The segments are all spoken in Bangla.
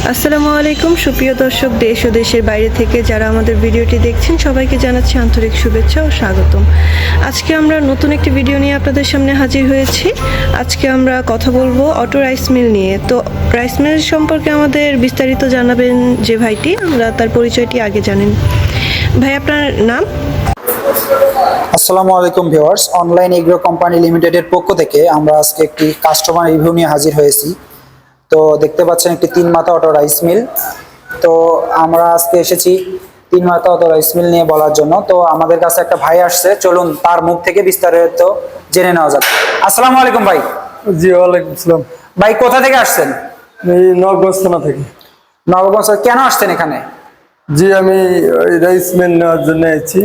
আসসালামু আলাইকুম সুপ্রিয় দর্শক, দেশ ও দেশের বাইরে থেকে যারা আমাদের ভিডিওটি দেখছেন সবাইকে জানাচ্ছি আন্তরিক শুভেচ্ছা ও স্বাগতম। আজকে আমরা নতুন একটি ভিডিও নিয়ে আপনাদের সামনে হাজির হয়েছি। আজকে আমরা কথা বলবো অটো রাইস মিল নিয়ে। তো রাইস মিল সম্পর্কে আমাদের বিস্তারিত জানাবেন যে ভাইটি, আমরা তার পরিচয়টি আগে জানেন। ভাই, আপনার নাম? আসসালামু আলাইকুম ভিউয়ার্স, অনলাইন এগ্রো কোম্পানি লিমিটেডের পক্ষ থেকে আমরা আজকে একটি কাস্টমার রিভিউ নিয়ে হাজির হয়েছি। তো দেখতে পাচ্ছেন একটি 3 মাথা অটো রাইস মিল। তো আমরা আজকে এসেছি 3 মাথা অটো রাইস মিল নিয়ে বলার জন্য। তো আমাদের কাছে একটা ভাই আসছে, চলুন তার মুখ থেকে বিস্তারিত জেনে নেওয়া যাক। আসসালামু আলাইকুম ভাই। জি ওয়ালাইকুম আসসালাম। ভাই কোথা থেকে আসছেন? এই নবগঞ্জ থানা থেকে। নবগঞ্জ। কেন আসছেন এখানে? জি আমি রাইস মিল নেওয়ার জন্য আইছি।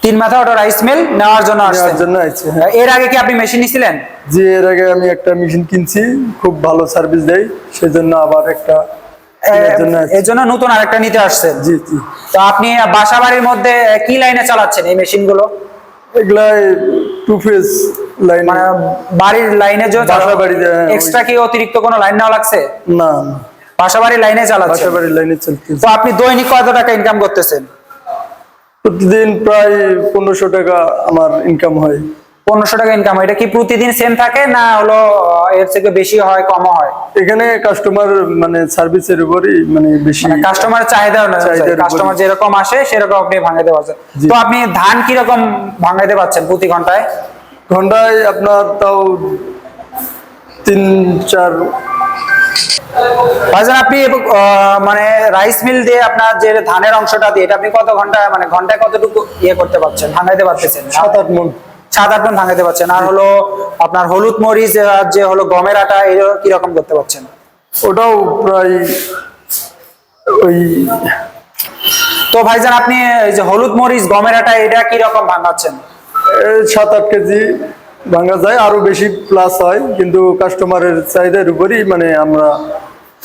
3 মাথা অটো রাইস মিল নেওয়ার জন্য আসছেন? হ্যাঁ। এর আগে কি আপনি মেশিন নিছিলেন? জি এর আগে আমি একটা মেশিন কিনছি, খুব ভালো সার্ভিস দেয়, সেজন্য আবার একটা এর জন্য নতুন আরেকটা নিতে আসছেন। জি জি। তো আপনি বাসাবাড়ির মধ্যে কি লাইনে চালাচ্ছেন এই মেশিনগুলো? এগুলা 2 ফেজ লাইন, মানে বাড়ির লাইনে যে বাসাবাড়িতে। এক্সট্রা কি অতিরিক্ত কোনো লাইন নেওয়া লাগছে? না না, বাসাবাড়ির লাইনে চালাচ্ছেন। বাসাবাড়ির লাইনে চলতেছে। তো আপনি দৈনিক কত টাকা ইনকাম করতেছেন? প্রতিদিন প্রায় 1500 টাকা আমার ইনকাম হয়। 1500 টাকা ইনকাম হয়। এটা কি প্রতিদিন সেম থাকে না হলো এর থেকে বেশি হয় কম হয়? এখানে কাস্টমার মানে সার্ভিসের উপরই মানে বেশি, কাস্টমার চাহিদা অনুযায়ী কাস্টমার যেরকম আসে সেরকম আপনি ভাঙাইতে পারছেন। তো আপনি ধান কি রকম ভাঙাইতে পারছেন প্রতি ঘন্টায়? ঘন্টায় আপনার তাও 3-4। ভাইজান, আপনি মানে রাইস মিল দিয়ে আপনার যে ধানের অংশটা দিয়ে এটা আপনি কত ঘন্টা, মানে ঘন্টায় কতটুকু ইয়ে করতে পারছেন, ভাঙাইতে পারতেছেন? 7-8 মণ। 7-8 মণ ভাঙাইতে পারছেন। আর হলো আপনার হলুদ মরিচ আর যে হলো গমের আটা, এগুলো কি রকম করতে পারছেন? ওটাও প্রায় ওই। তো ভাইজান, আপনি এই যে হলুদ মরিচ গমের আটা এটা কি রকম ভাঙাচ্ছেন? 7-8 কেজি ভাঙা যায়, আরো বেশি প্লাস হয়, কিন্তু কাস্টমারের চাহিদার উপরই মানে আমরা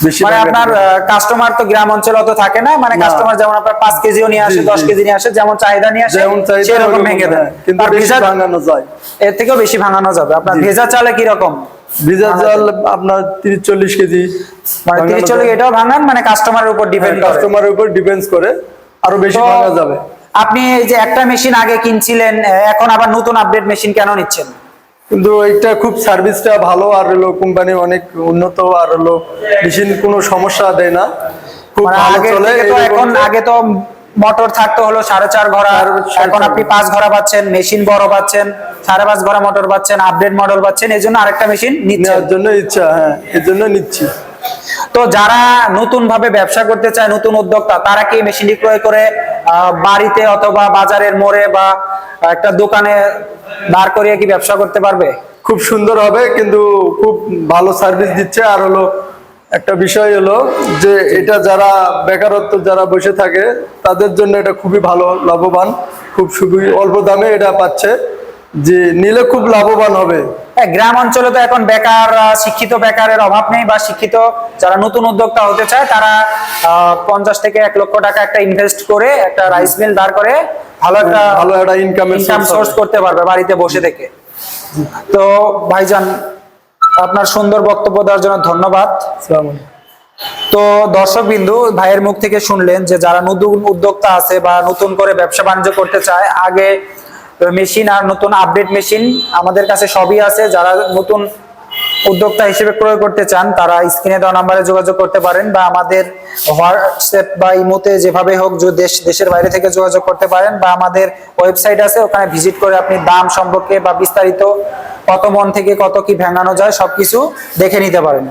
বেশি। মানে আপনার কাস্টমার তো গ্রাম অঞ্চলে অত থাকে না, মানে কাস্টমার যেমন আপনার 5 কেজিও নিয়ে আসে, 10 কেজি নিয়ে আসে, যেমন চাহিদা নিয়ে আসে সেরকম ভেঙে দেয়, কিন্তু বেশি ভাঙানো যায়। এর থেকেও বেশি ভাঙানো যাবে। আপনার ভেজা চালে কি রকম? ভেজা চাল আপনার 30-40 কেজি, মানে 30-40 এটাও ভাঙান, মানে কাস্টমারের উপর ডিপেন্ড করে। কাস্টমারের উপর ডিপেন্ডস করে, আরো বেশি ভাঙা যাবে। আপনি এই যে একটা মেশিন আগে কিনছিলেন, এখন আবার নতুন আপডেট মেশিন কেন নিচ্ছেন? কিন্তু এইটা খুব সার্ভিসটা ভালো, আর হলো কোম্পানি অনেক উন্নত, আর হলো মেশিন কোনো সমস্যা দেয় না, খুব ভালো চলে। এখন আগে তো মোটর থাকতো হলো 4.5 ঘোড়া, এখন আপনি 5 ঘোড়া পাচ্ছেন, মেশিন বড় পাচ্ছেন, 5.5 ঘোড়া মোটর পাচ্ছেন, আপডেট মডেল পাচ্ছেন। এই জন্য আরেকটা মেশিন নেওয়ার জন্য ইচ্ছা। হ্যাঁ, এর জন্য নিচ্ছি। তো যারা নতুন ভাবে ব্যবসা করতে চায়, নতুন উদ্যোক্তা, তারা কি মেশিনটি ক্রয় করে বাড়িতে অথবা বাজারের মোড়ে বা একটা দোকানে দাঁড় করিয়ে কি ব্যবসা করতে পারবে? খুব সুন্দর হবে, কিন্তু খুব ভালো সার্ভিস দিচ্ছে। আর হলো একটা বিষয় হলো যে এটা যারা বেকারত্ব যারা বসে থাকে তাদের জন্য এটা খুবই ভালো, লাভবান, খুব অল্প দামে এটা পাচ্ছে, যে নিলে খুব লাভবান হবে। গ্রাম অঞ্চলে তো এখন বেকার, শিক্ষিত বেকারের অভাব নেই, বা শিক্ষিত যারা নতুন উদ্যোক্তা হতে চায় তারা 50 থেকে 1 লক্ষ টাকা একটা ইনভেস্ট করে একটা রাইস মিল দাঁড় করে ভালো একটা ইনকাম সোর্স করতে পারবে বাড়িতে বসে থেকে। তো ভাইজান, আপনার সুন্দর বক্তব্য দেওয়ার জন্য ধন্যবাদ। তো দর্শক বিন্দু, ভাইয়ের মুখ থেকে শুনলেন যে যারা নতুন উদ্যোক্তা আছে বা নতুন করে ব্যবসা বাণিজ্য করতে চায়, আগে মেশিন আর নতুন আপডেট মেশিন আমাদের কাছে সবই আছে। যারা নতুন উদ্যোক্তা হিসেবে ক্রয় করতে চান তারা স্ক্রিনে দেওয়া নাম্বারে যোগাযোগ করতে পারেন, বা আমাদের হোয়াটসঅ্যাপ বা ইমোতে যেভাবে হোক দেশের বাইরে থেকে যোগাযোগ করতে পারেন, বা আমাদের ওয়েবসাইট আছে, ওখানে ভিজিট করে আপনি দাম সম্পর্কে বা বিস্তারিত কত মন থেকে কত কি ভাঙানো যায় সবকিছু দেখে নিতে পারেন।